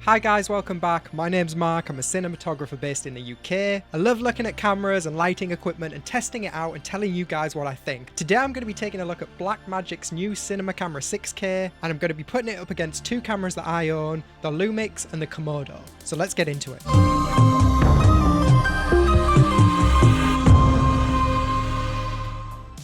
Hi guys, welcome back. My name's Mark, I'm a cinematographer based in the UK. I love looking at cameras and lighting equipment and testing it out and telling you guys what I think. Today I'm going to be taking a look at Blackmagic's new Cinema Camera 6K, and I'm going to be putting it up against two cameras that I own, the Lumix and the Komodo. So let's get into it.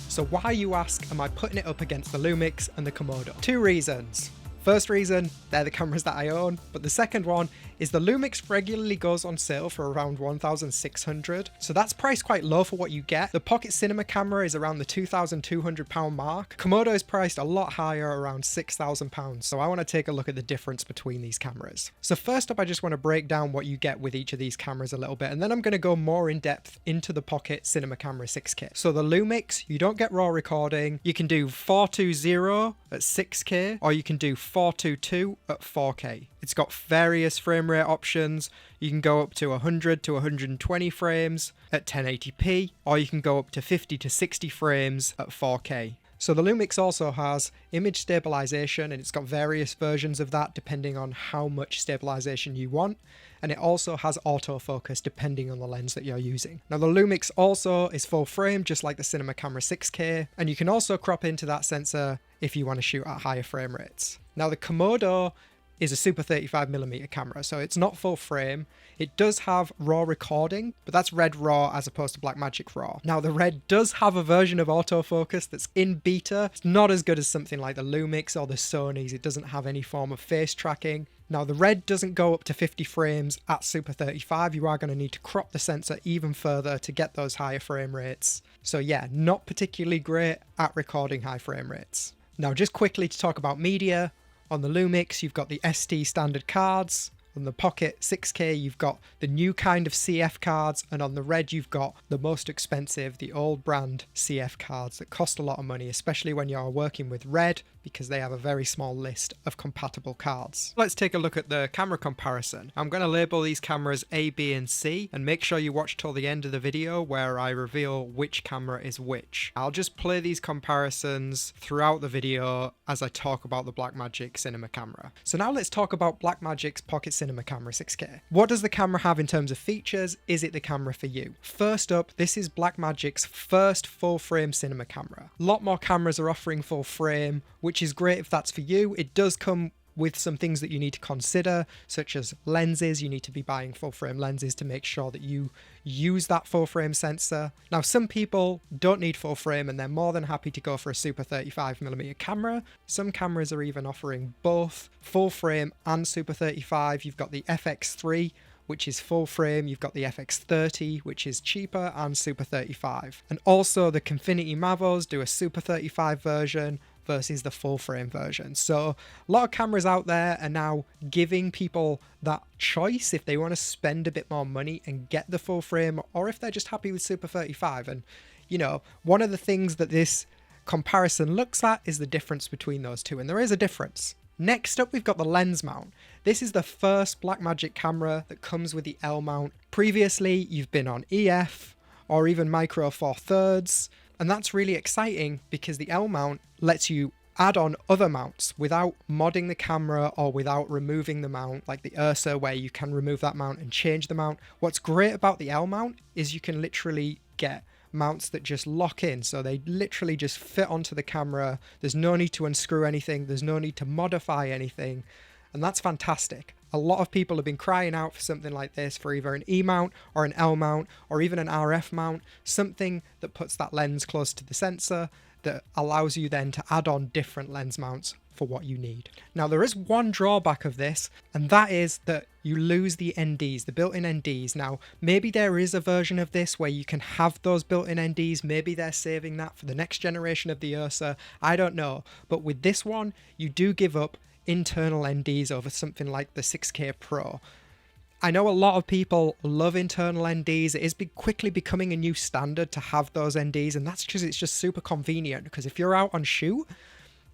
So why, you ask, am I putting it up against the Lumix and the Komodo? Two reasons. First reason, they're the cameras that I own, but the second one is the Lumix regularly goes on sale for around $1,600, so that's priced quite low for what you get. The Pocket Cinema Camera is around the £2,200 mark. Komodo is priced a lot higher, around £6,000, so I want to take a look at the difference between these cameras. So first up, I just want to break down what you get with each of these cameras a little bit, and then I'm going to go more in depth into the Pocket Cinema Camera 6K. So the Lumix, you don't get RAW recording. You can do 420 at 6K, or you can do 422 at 4K. It's got various frame rate options. You can go up to 100 to 120 frames at 1080p, or you can go up to 50 to 60 frames at 4K. So the Lumix also has image stabilization, and it's got various versions of that depending on how much stabilization you want. And it also has autofocus depending on the lens that you're using. Now the Lumix also is full frame, just like the Cinema Camera 6K, and you can also crop into that sensor if you want to shoot at higher frame rates. Now the Komodo is a super 35mm camera, so it's not full frame. It does have RAW recording, but that's Red RAW as opposed to Blackmagic RAW. Now the Red does have a version of autofocus that's in beta. It's not as good as something like the Lumix or the Sony's. It doesn't have any form of face tracking. Now the Red doesn't go up to 50 frames at super 35. You are going to need to crop the sensor even further to get those higher frame rates. So yeah, not particularly great at recording high frame rates. Now just quickly to talk about media. On the Lumix, you've got the ST standard cards. On the Pocket 6K, you've got the new kind of CF cards. And on the Red, you've got the most expensive, the old brand CF cards that cost a lot of money, especially when you're working with Red, because they have a very small list of compatible cards. Let's take a look at the camera comparison. I'm going to label these cameras A, B, and C, and make sure you watch till the end of the video where I reveal which camera is which. I'll just play these comparisons throughout the video as I talk about the Blackmagic Cinema Camera. So now let's talk about Blackmagic's Pocket Cinema Camera 6K. What does the camera have in terms of features? Is it the camera for you? First up, this is Blackmagic's first full frame cinema camera. A lot more cameras are offering full frame, which is great if that's for you. It does come with some things that you need to consider, such as lenses. You need to be buying full frame lenses to make sure that you use that full frame sensor. Now, some people don't need full frame and they're more than happy to go for a super 35mm camera. Some cameras are even offering both full frame and super 35. You've got the FX3, which is full frame. You've got the FX30, which is cheaper and super 35. And also the Confinity Mavos do a super 35 version versus the full frame version. So a lot of cameras out there are now giving people that choice if they want to spend a bit more money and get the full frame, or if they're just happy with super 35. And you know, one of the things that this comparison looks at is the difference between those two, and there is a difference. Next up, we've got the lens mount. This is the first Blackmagic camera that comes with the L mount. Previously, you've been on EF or even Micro Four Thirds, and that's really exciting because the L mount lets you add on other mounts without modding the camera or without removing the mount, like the Ursa, where you can remove that mount and change the mount. What's great about the L mount is you can literally get mounts that just lock in, so they literally just fit onto the camera. There's no need to unscrew anything, there's no need to modify anything, and that's fantastic. A lot of people have been crying out for something like this, for either an E mount or an L mount or even an RF mount, something that puts that lens close to the sensor, that allows you then to add on different lens mounts for what you need. Now there is one drawback of this, and that is that you lose the NDs, the built-in NDs. Now maybe there is a version of this where you can have those built-in NDs, maybe they're saving that for the next generation of the Ursa, I don't know. But with this one, you do give up internal NDs over something like the 6K Pro. I know a lot of people love internal NDs. It is quickly becoming a new standard to have those NDs, and that's because it's just super convenient, because if you're out on shoot,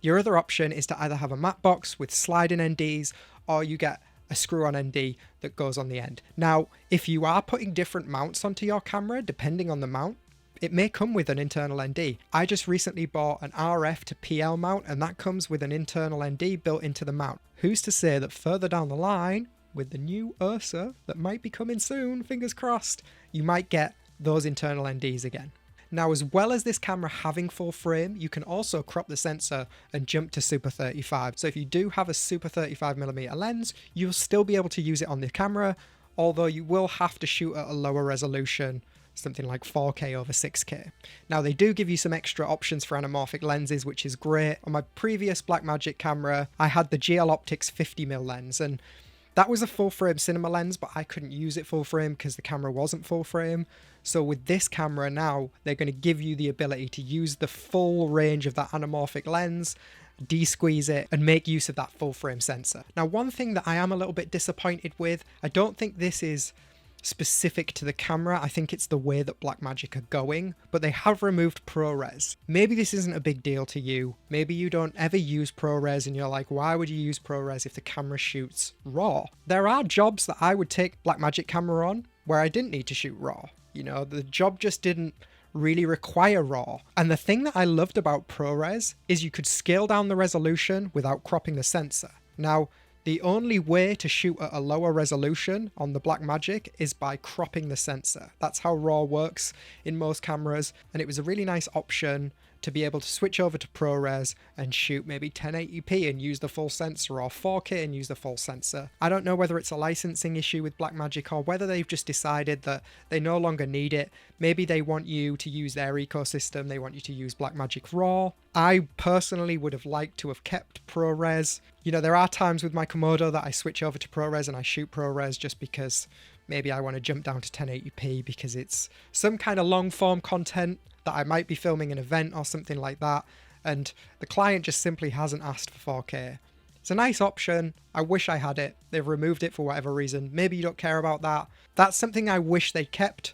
your other option is to either have a matte box with sliding NDs, or you get a screw-on ND that goes on the end. Now, if you are putting different mounts onto your camera, depending on the mount, it may come with an internal ND. I just recently bought an RF to PL mount, and that comes with an internal ND built into the mount. Who's to say that further down the line, with the new Ursa that might be coming soon, fingers crossed, you might get those internal NDs again. Now, as well as this camera having full frame, you can also crop the sensor and jump to Super 35. So if you do have a Super 35mm lens, you'll still be able to use it on the camera, although you will have to shoot at a lower resolution, something like 4K over 6K. Now, they do give you some extra options for anamorphic lenses, which is great. On my previous Blackmagic camera, I had the GL Optics 50mm lens, and that was a full frame cinema lens, but I couldn't use it full frame because the camera wasn't full frame. So with this camera now, they're going to give you the ability to use the full range of that anamorphic lens, de-squeeze it, and make use of that full frame sensor. Now, one thing that I am a little bit disappointed with, I don't think this is specific to the camera, I think it's the way that Blackmagic are going, but they have removed ProRes. Maybe this isn't a big deal to you, maybe you don't ever use ProRes and you're like, why would you use ProRes if the camera shoots RAW? There are jobs that I would take Blackmagic camera on where I didn't need to shoot RAW. You know, the job just didn't really require RAW. And the thing that I loved about ProRes is you could scale down the resolution without cropping the sensor. Now, the only way to shoot at a lower resolution on the Blackmagic is by cropping the sensor. That's how RAW works in most cameras, and it was a really nice option to be able to switch over to ProRes and shoot maybe 1080p and use the full sensor, or 4K and use the full sensor. I don't know whether it's a licensing issue with Blackmagic or whether they've just decided that they no longer need it. Maybe they want you to use their ecosystem, they want you to use Blackmagic RAW. I personally would have liked to have kept ProRes. You know, there are times with my Komodo that I switch over to ProRes and I shoot ProRes just because maybe I want to jump down to 1080p because it's some kind of long form content that I might be filming an event or something like that, and the client just simply hasn't asked for 4K. It's a nice option. I wish I had it. They've removed it for whatever reason. Maybe you don't care about that. That's something I wish they kept,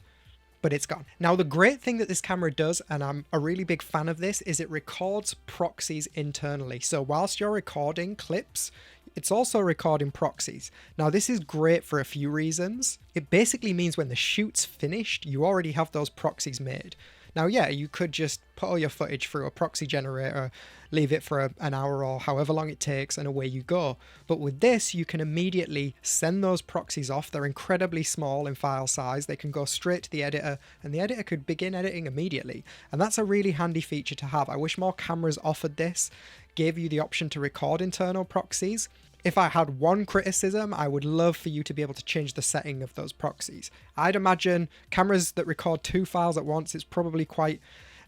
but it's gone. Now, the great thing that this camera does, and I'm a really big fan of this, is it records proxies internally. So whilst you're recording clips, it's also recording proxies. Now, this is great for a few reasons. It basically means when the shoot's finished, you already have those proxies made. Now, yeah, you could just put all your footage through a proxy generator, leave it for an hour or however long it takes, and away you go. But with this, you can immediately send those proxies off. They're incredibly small in file size. They can go straight to the editor, and the editor could begin editing immediately. And that's a really handy feature to have. I wish more cameras offered this, gave you the option to record internal proxies. If I had one criticism, I would love for you to be able to change the setting of those proxies. I'd imagine cameras that record 2 files at once, it's probably quite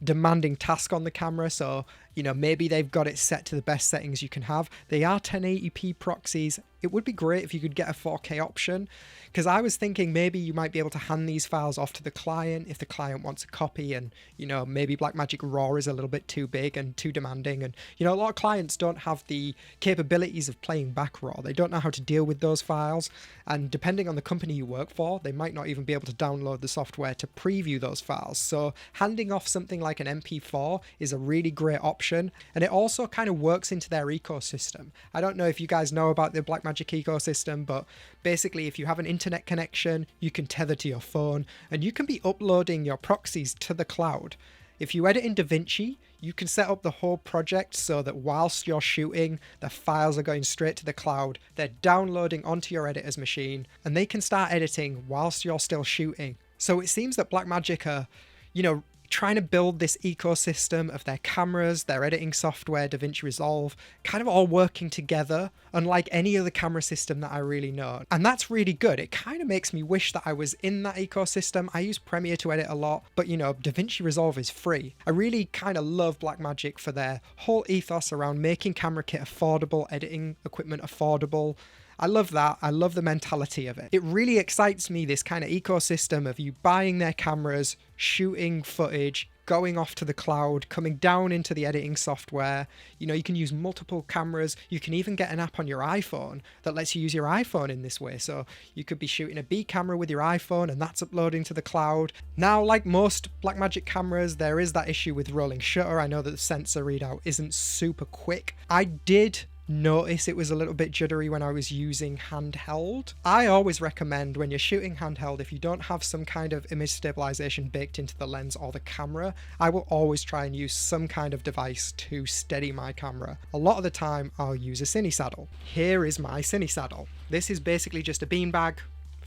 demanding task on the camera, so you know, maybe they've got it set to the best settings you can have. They are 1080p proxies. It would be great if you could get a 4K option, because I was thinking maybe you might be able to hand these files off to the client if the client wants a copy, and you know, maybe Blackmagic RAW is a little bit too big and too demanding, and you know, a lot of clients don't have the capabilities of playing back RAW. They don't know how to deal with those files, and depending on the company you work for, they might not even be able to download the software to preview those files. So handing off something like an MP4 is a really great option, and it also kind of works into their ecosystem. I don't know if you guys know about the Blackmagic ecosystem, but basically if you have an internet connection, you can tether to your phone, and you can be uploading your proxies to the cloud. If you edit in DaVinci, you can set up the whole project so that whilst you're shooting, the files are going straight to the cloud, they're downloading onto your editor's machine, and they can start editing whilst you're still shooting. So it seems that Blackmagic are, you know, trying to build this ecosystem of their cameras, their editing software, DaVinci Resolve, kind of all working together, unlike any other camera system that I really know. And that's really good. It kind of makes me wish that I was in that ecosystem. I use Premiere to edit a lot, but you know, DaVinci Resolve is free. I really kind of love Blackmagic for their whole ethos around making camera kit affordable, editing equipment affordable. I love that. I love the mentality of it. It really excites me, this kind of ecosystem of you buying their cameras, shooting footage, going off to the cloud, coming down into the editing software. You know, you can use multiple cameras. You can even get an app on your iPhone that lets you use your iPhone in this way. So you could be shooting a B camera with your iPhone and that's uploading to the cloud. Now, like most Blackmagic cameras, there is that issue with rolling shutter. I know that the sensor readout isn't super quick. I did notice it was a little bit juddery when I was using handheld. I always recommend when you're shooting handheld, if you don't have some kind of image stabilization baked into the lens or the camera, I will always try and use some kind of device to steady my camera. A lot of the time I'll use a cine saddle. Here is my cine saddle. This is basically just a beanbag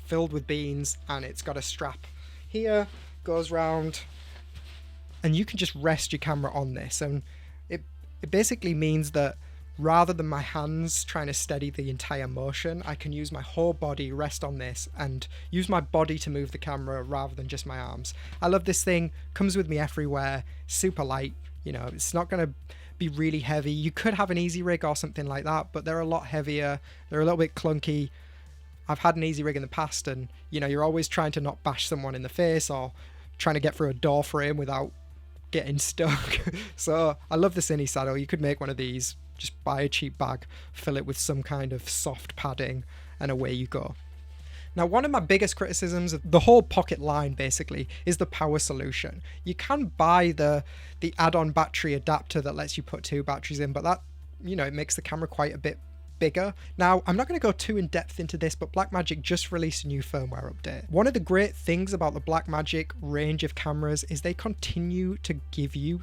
filled with beans, and it's got a strap here, goes round, and you can just rest your camera on this, and it basically means that rather than my hands trying to steady the entire motion, I can use my whole body, rest on this, and use my body to move the camera rather than just my arms. I love this thing, comes with me everywhere, super light, you know, it's not going to be really heavy. You could have an easy rig or something like that, but they're a lot heavier, they're a little bit clunky. I've had an easy rig in the past, and you know, you're always trying to not bash someone in the face or trying to get through a door frame without getting stuck. So I love the cine saddle. You could make one of these, just buy a cheap bag, fill it with some kind of soft padding, and away you go. Now, one of my biggest criticisms of the whole pocket line basically is the power solution. You can buy the add-on battery adapter that lets you put 2 batteries in, but that, you know, it makes the camera quite a bit bigger. Now, I'm not going to go too in depth into this, but Blackmagic just released a new firmware update. One of the great things about the Blackmagic range of cameras is they continue to give you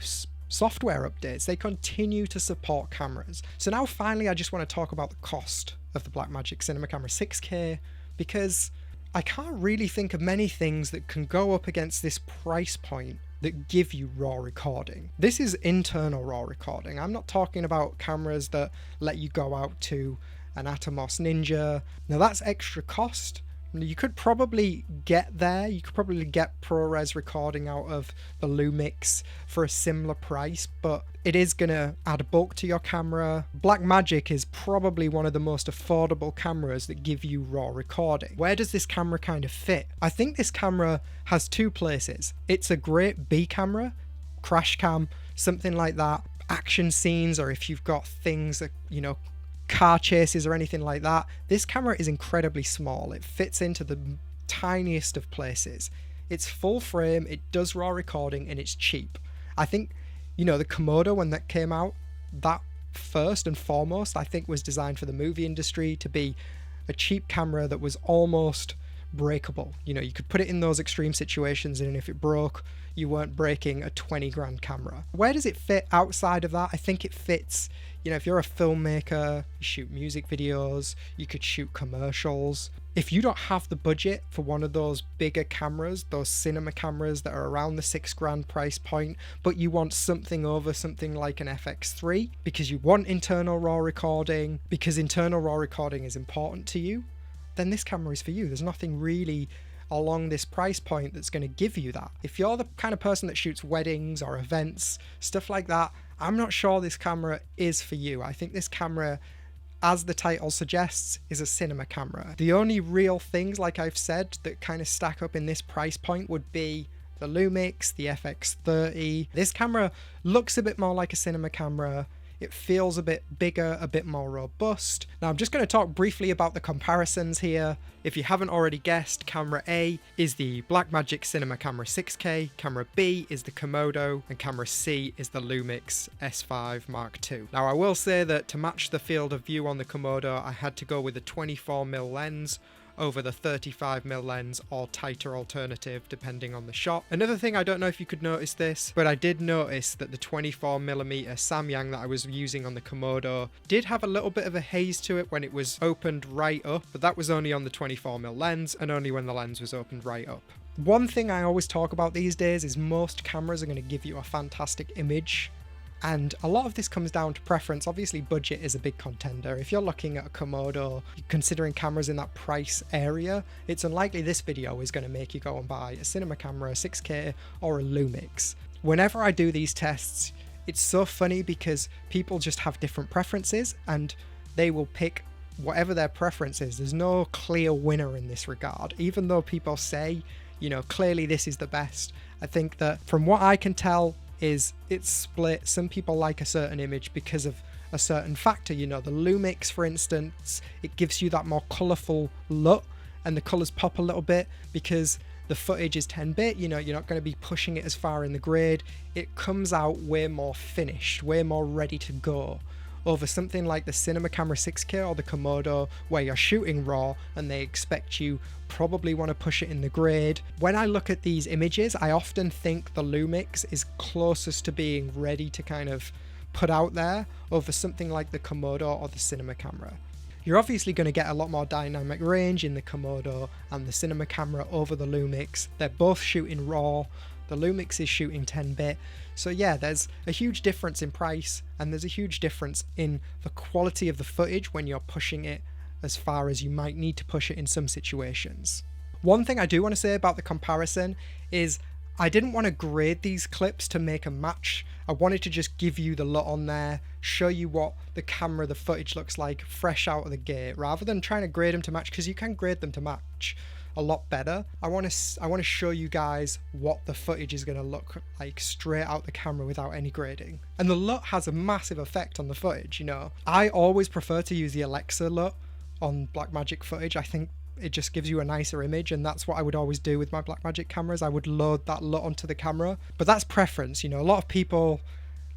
software updates. They continue to support cameras. So now finally I just want to talk about the cost of the Blackmagic Cinema Camera 6K, because I can't really think of many things that can go up against this price point that give you raw recording. This is internal raw recording. I'm not talking about cameras that let you go out to an Atomos Ninja. Now that's extra cost. You could probably get there. You could probably get ProRes recording out of the Lumix for a similar price, but it is going to add bulk to your camera. Blackmagic is probably one of the most affordable cameras that give you raw recording. Where does this camera kind of fit? I think this camera has 2 places. It's a great B camera, crash cam, something like that. Action scenes, or if you've got things that, you know, car chases or anything like that. This camera is incredibly small. It fits into the tiniest of places. It's full frame, it does raw recording, and it's cheap. I think, you know, the Komodo, when that came out, that first and foremost I think was designed for the movie industry to be a cheap camera that was almost breakable. You know, you could put it in those extreme situations, and if it broke, you weren't breaking a 20 grand camera. Where does it fit outside of that? I think it fits, you know, if you're a filmmaker, you shoot music videos, you could shoot commercials. If you don't have the budget for one of those bigger cameras, those cinema cameras that are around the 6 grand price point, but you want something over something like an FX3 because you want internal raw recording, because internal raw recording is important to you, then this camera is for you. There's nothing really along this price point that's going to give you that. If you're the kind of person that shoots weddings or events, stuff like that, I'm not sure this camera is for you. I think this camera, as the title suggests, is a cinema camera. The only real things, like I've said, that kind of stack up in this price point would be the Lumix, the FX30. This camera looks a bit more like a cinema camera. It feels a bit bigger, a bit more robust. Now I'm just going to talk briefly about the comparisons here. If you haven't already guessed, camera A is the Blackmagic Cinema Camera 6K, camera B is the Komodo, and camera C is the Lumix S5 Mark II. Now I will say that to match the field of view on the Komodo, I had to go with a 24mm lens over the 35mm lens or tighter alternative depending on the shot. Another thing, I don't know if you could notice this, but I did notice that the 24mm Samyang that I was using on the Komodo did have a little bit of a haze to it when it was opened right up, but that was only on the 24mm lens and only when the lens was opened right up. One thing I always talk about these days is most cameras are going to give you a fantastic image, and a lot of this comes down to preference. Obviously budget is a big contender. If you're looking at a Komodo, considering cameras in that price area, it's unlikely this video is going to make you go and buy a cinema camera, a 6K or a Lumix. Whenever I do these tests, it's so funny because people just have different preferences and they will pick whatever their preference is. There's no clear winner in this regard. Even though people say, you know, clearly this is the best, I think that from what I can tell, is it's split. Some people like a certain image because of a certain factor. You know, the Lumix, for instance, it gives you that more colourful look and the colours pop a little bit because the footage is 10-bit. You know, you're not going to be pushing it as far in the grade. It comes out way more finished, way more ready to go. over something like the Cinema Camera 6K or the Komodo, where you're shooting RAW and they expect you probably want to push it in the grade. When I look at these images, I often think the Lumix is closest to being ready to kind of put out there over something like the Komodo or the Cinema Camera. You're obviously going to get a lot more dynamic range in the Komodo and the Cinema Camera over the Lumix. They're both shooting RAW. The Lumix is shooting 10-bit. So yeah, there's a huge difference in price, and there's a huge difference in the quality of the footage when you're pushing it as far as you might need to push it in some situations. One thing I do want to say about the comparison is I didn't want to grade these clips to make a match. I wanted to just give you the LUT on there, show you what the camera, the footage looks like fresh out of the gate, rather than trying to grade them to match, because you can grade them to match a lot better. I want to show you guys what the footage is going to look like straight out the camera without any grading. And the LUT has a massive effect on the footage, you know. I always prefer to use the Alexa LUT on Blackmagic footage. I think it just gives you a nicer image, and that's what I would always do with my Blackmagic cameras. I would load that LUT onto the camera, but that's preference, you know. A lot of people,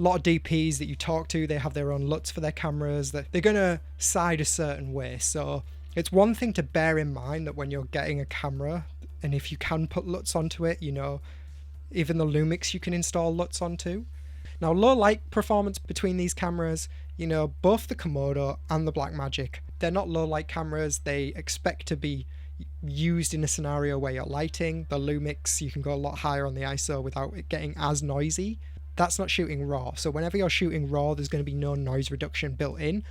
a lot of DPs that you talk to, they have their own LUTs for their cameras, that they're gonna side a certain way. So it's one thing to bear in mind that when you're getting a camera, and if you can put LUTs onto it, you know, even the Lumix you can install LUTs onto. Now, low light performance between these cameras, you know, both the Komodo and the Blackmagic, they're not low light cameras. They expect to be used in a scenario where you're lighting. The Lumix, you can go a lot higher on the ISO without it getting as noisy. That's not shooting RAW. So whenever you're shooting RAW, there's going to be no noise reduction built in.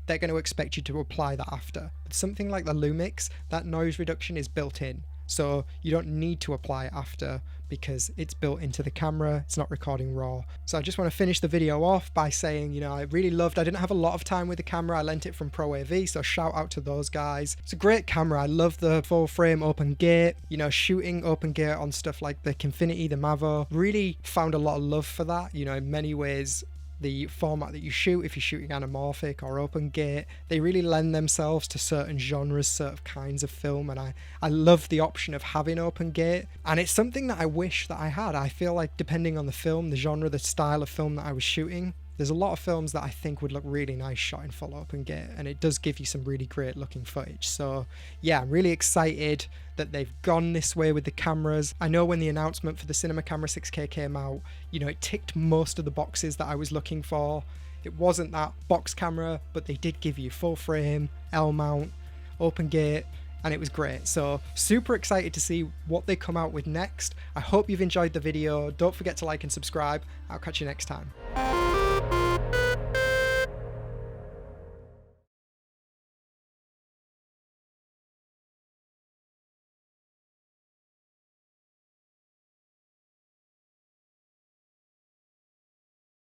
They're going to expect you to apply that after. But something like the Lumix, that noise reduction is built in. So you don't need to apply it after, because it's built into the camera, it's not recording RAW. So I just want to finish the video off by saying, you know, I didn't have a lot of time with the camera. I lent it from Pro AV, so shout out to those guys. It's a great camera. I love the full frame open gate, you know, shooting open gate on stuff like the Kinfinity, the Mavo. Really found a lot of love for that, you know, in many ways. The format that you shoot, if you're shooting anamorphic or open gate, they really lend themselves to certain genres, certain kinds of film, and I love the option of having open gate, and it's something that I wish that I had. I feel like depending on the film, the genre, the style of film that I was shooting, there's a lot of films that I think would look really nice shot in full open gate, and it does give you some really great looking footage. So yeah, I'm really excited that they've gone this way with the cameras. I know when the announcement for the Cinema Camera 6K came out, you know, it ticked most of the boxes that I was looking for. It wasn't that box camera, but they did give you full frame, L mount, open gate, and it was great. So super excited to see what they come out with next. I hope you've enjoyed the video. Don't forget to like and subscribe. I'll catch you next time.